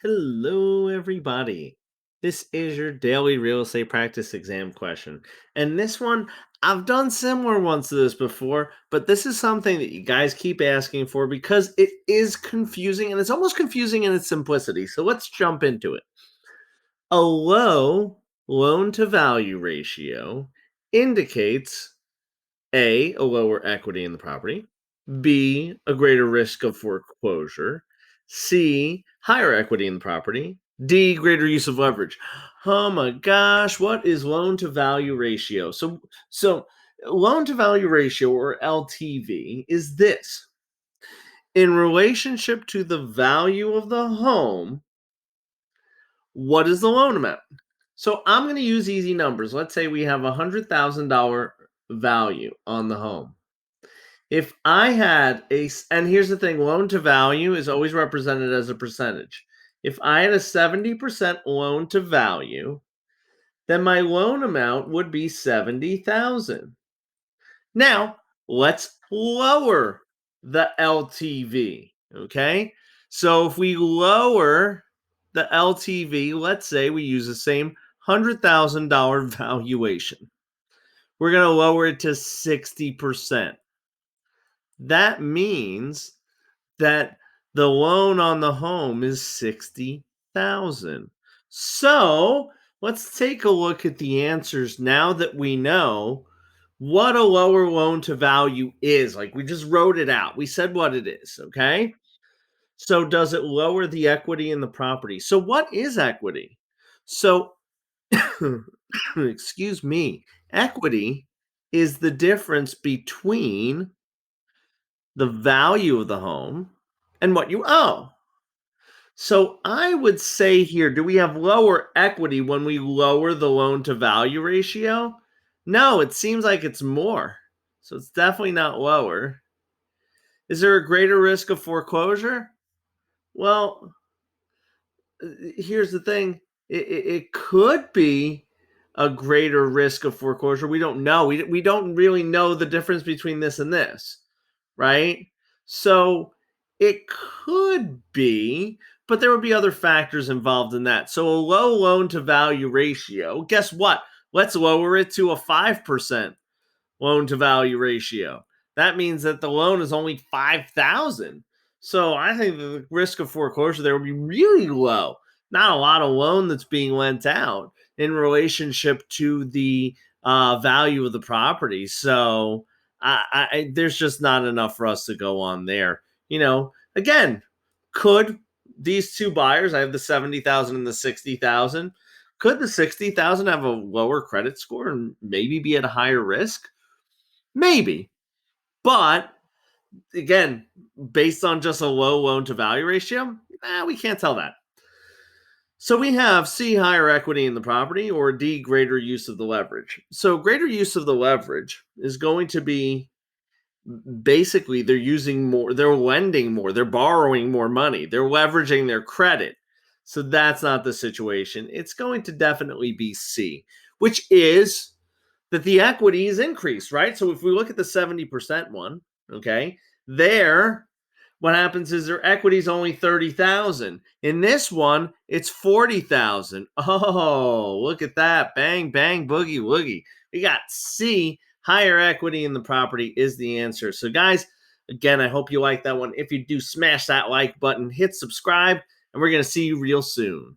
Hello, everybody. This is your daily real estate practice exam question. And this one, I've done similar ones to this before, but this is something that you guys keep asking for because it is confusing and it's almost confusing in its simplicity. So let's jump into it. A low loan to value ratio indicates a lower equity in the property, B, a greater risk of foreclosure, C, higher equity in the property, D, greater use of leverage. Oh my gosh, what is loan to value ratio? So loan to value ratio, or LTV, is this: in relationship to the value of the home, what is the loan amount? So I'm going to use easy numbers. Let's say we have $100,000 value on the home. If I had and here's the thing, loan to value is always represented as a percentage. If I had a 70% loan to value, then my loan amount would be 70,000. Now, let's lower the LTV, okay? So if we lower the LTV, let's say we use the same $100,000 valuation. We're going to lower it to 60%. That means that the loan on the home is 60,000. So, let's take a look at the answers now that we know what a lower loan to value is. Like, we just wrote it out. We said what it is, okay? So does it lower the equity in the property? So what is equity? So excuse me. Equity is the difference between the value of the home and what you owe. So I would say here, do we have lower equity when we lower the loan to value ratio? No, it seems like it's more. So it's definitely not lower. Is there a greater risk of foreclosure? Well, here's the thing. It could be a greater risk of foreclosure. We don't know. We don't really know the difference between this and this, right? So it could be, but there would be other factors involved in that. So a low loan to value ratio, guess what? Let's lower it to a 5% loan to value ratio. That means that the loan is only 5,000. So I think the risk of foreclosure there would be really low. Not a lot of loan that's being lent out in relationship to the value of the property. So there's just not enough for us to go on there. Again, could these two buyers, I have the 70,000 and the 60,000, could the 60,000 have a lower credit score and maybe be at a higher risk? Maybe. But again, based on just a low loan to value ratio, we can't tell that. So we have C, higher equity in the property, or D, greater use of the leverage. So greater use of the leverage is going to be basically they're using more, they're lending more, they're borrowing more money, they're leveraging their credit. So that's not the situation. It's going to definitely be C, which is that the equity is increased, right? So if we look at the 70% one, okay, there, what happens is their equity is only 30,000. In this one, it's 40,000. Oh, look at that. Bang, bang, boogie, woogie. We got C, higher equity in the property is the answer. So guys, again, I hope you like that one. If you do, smash that like button, hit subscribe, and we're going to see you real soon.